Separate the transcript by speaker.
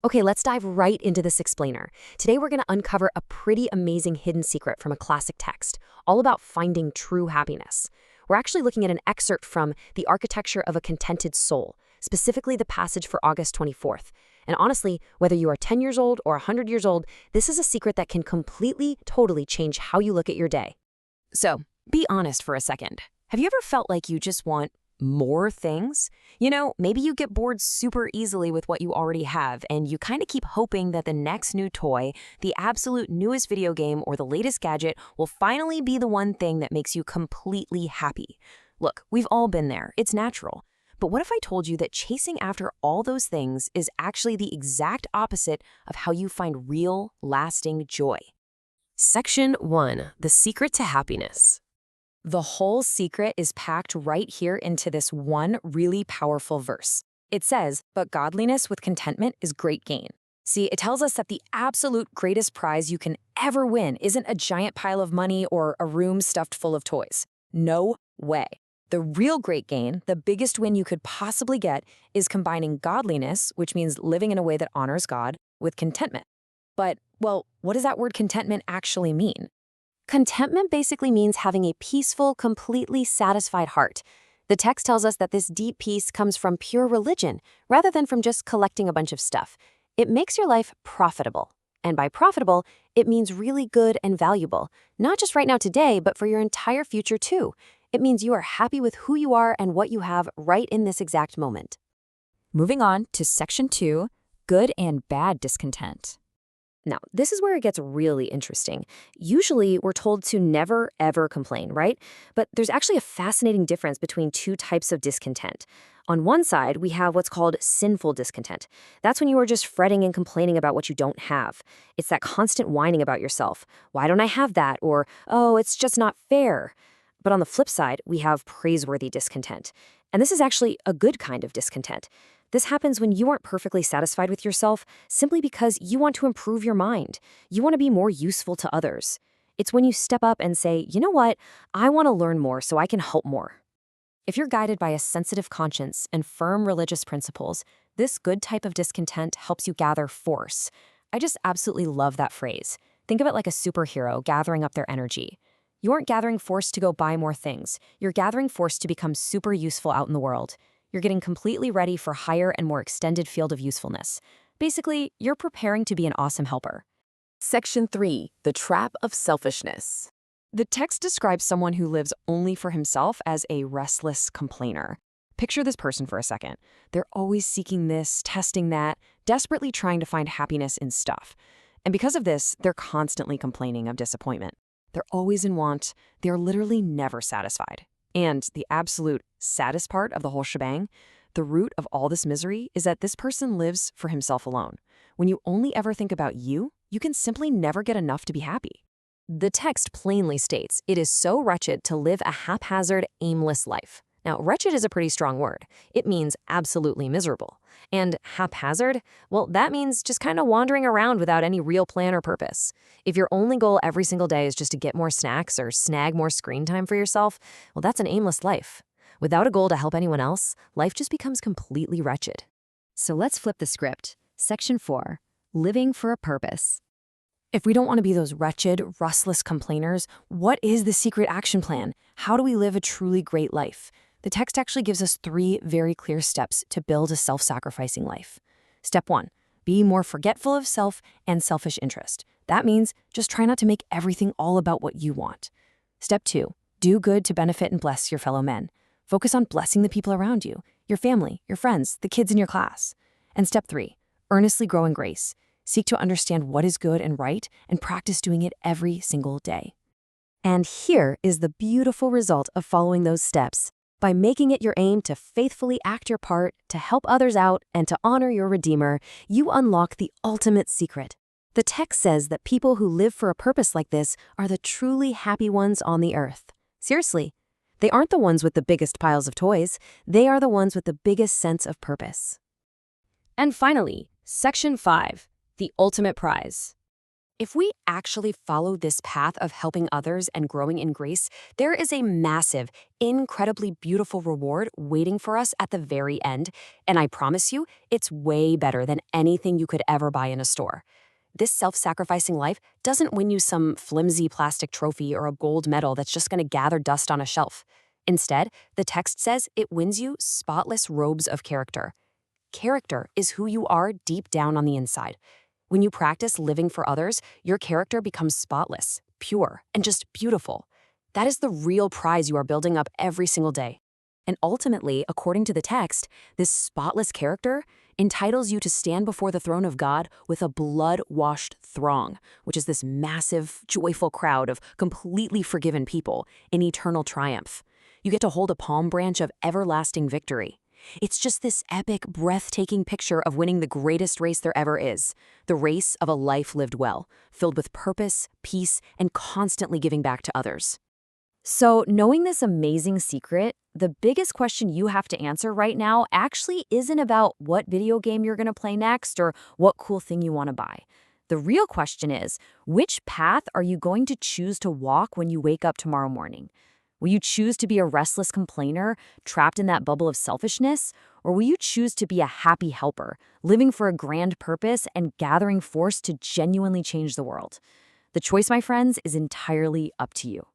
Speaker 1: Okay, let's dive right into this explainer. Today we're going to uncover a pretty amazing hidden secret from a classic text, all about finding true happiness. We're actually looking at an excerpt from The Architecture of a Contented Soul, specifically the passage for August 24th. And honestly, whether you are 10 years old or 100 years old, this is a secret that can completely, totally change how you look at your day. So, be honest for a second. Have you ever felt like you just want more things? Maybe you get bored super easily with what you already have, and you kind of keep hoping that the next new toy, the absolute newest video game, or the latest gadget will finally be the one thing that makes you completely happy. Look, we've all been there. It's natural. But what if I told you that chasing after all those things is actually the exact opposite of how you find real, lasting joy? Section 1. The Secret to Happiness. The whole secret is packed right here into this one really powerful verse. It says, "But godliness with contentment is great gain." See, it tells us that the absolute greatest prize you can ever win isn't a giant pile of money or a room stuffed full of toys. No way. The real great gain, the biggest win you could possibly get, is combining godliness, which means living in a way that honors God, with contentment. But, well, what does that word contentment actually mean? Contentment basically means having a peaceful, completely satisfied heart. The text tells us that this deep peace comes from pure religion, rather than from just collecting a bunch of stuff. It makes your life profitable. And by profitable, it means really good and valuable, not just right now today, but for your entire future too. It means you are happy with who you are and what you have right in this exact moment.
Speaker 2: Moving on to Section 2, Good and Bad Discontent.
Speaker 1: Now, this is where it gets really interesting. Usually, we're told to never, ever complain, right? But there's actually a fascinating difference between two types of discontent. On one side, we have what's called sinful discontent. That's when you are just fretting and complaining about what you don't have. It's that constant whining about yourself. Why don't I have that? Or, oh, it's just not fair. But on the flip side, we have praiseworthy discontent. And this is actually a good kind of discontent. This happens when you aren't perfectly satisfied with yourself simply because you want to improve your mind. You want to be more useful to others. It's when you step up and say, you know what, I want to learn more so I can help more. If you're guided by a sensitive conscience and firm religious principles, this good type of discontent helps you gather force. I just absolutely love that phrase. Think of it like a superhero gathering up their energy. You aren't gathering force to go buy more things. You're gathering force to become super useful out in the world. You're getting completely ready for higher and more extended field of usefulness. Basically, you're preparing to be an awesome helper.
Speaker 2: Section 3. The Trap of Selfishness. The text describes someone who lives only for himself as a restless complainer. Picture this person for a second. They're always seeking this, testing that, desperately trying to find happiness in stuff. And because of this, they're constantly complaining of disappointment. They're always in want. They're literally never satisfied. And the absolute saddest part of the whole shebang, the root of all this misery is that this person lives for himself alone. When you only ever think about you, you can simply never get enough to be happy. The text plainly states it is so wretched to live a haphazard, aimless life. Now, wretched is a pretty strong word. It means absolutely miserable. And haphazard, well, that means just kind of wandering around without any real plan or purpose. If your only goal every single day is just to get more snacks or snag more screen time for yourself, well, that's an aimless life. Without a goal to help anyone else, life just becomes completely wretched.
Speaker 1: So let's flip the script. Section 4, Living for a Purpose.
Speaker 2: If we don't want to be those wretched, restless complainers, what is the secret action plan? How do we live a truly great life? The text actually gives us 3 very clear steps to build a self-sacrificing life. Step 1, be more forgetful of self and selfish interest. That means just try not to make everything all about what you want. Step 2, do good to benefit and bless your fellow men. Focus on blessing the people around you, your family, your friends, the kids in your class. And step 3, earnestly grow in grace. Seek to understand what is good and right and practice doing it every single day. And here is the beautiful result of following those steps. By making it your aim to faithfully act your part, to help others out, and to honor your Redeemer, you unlock the ultimate secret. The text says that people who live for a purpose like this are the truly happy ones on the earth. Seriously, they aren't the ones with the biggest piles of toys. They are the ones with the biggest sense of purpose.
Speaker 1: And finally, Section 5, The Ultimate Prize.
Speaker 2: If we actually follow this path of helping others and growing in grace, there is a massive, incredibly beautiful reward waiting for us at the very end, and I promise you, it's way better than anything you could ever buy in a store. This self-sacrificing life doesn't win you some flimsy plastic trophy or a gold medal that's just going to gather dust on a shelf. Instead, the text says it wins you spotless robes of character. Character is who you are deep down on the inside. When you practice living for others, your character becomes spotless, pure, and just beautiful. That is the real prize you are building up every single day.
Speaker 1: And ultimately, according to the text, this spotless character entitles you to stand before the throne of God with a blood-washed throng, which is this massive, joyful crowd of completely forgiven people in eternal triumph. You get to hold a palm branch of everlasting victory. It's just this epic, breathtaking picture of winning the greatest race there ever is, the race of a life lived well, filled with purpose, peace, and constantly giving back to others. So, knowing this amazing secret, the biggest question you have to answer right now actually isn't about what video game you're going to play next or what cool thing you want to buy. The real question is, which path are you going to choose to walk when you wake up tomorrow morning? Will you choose to be a restless complainer, trapped in that bubble of selfishness? Or will you choose to be a happy helper, living for a grand purpose and gathering force to genuinely change the world? The choice, my friends, is entirely up to you.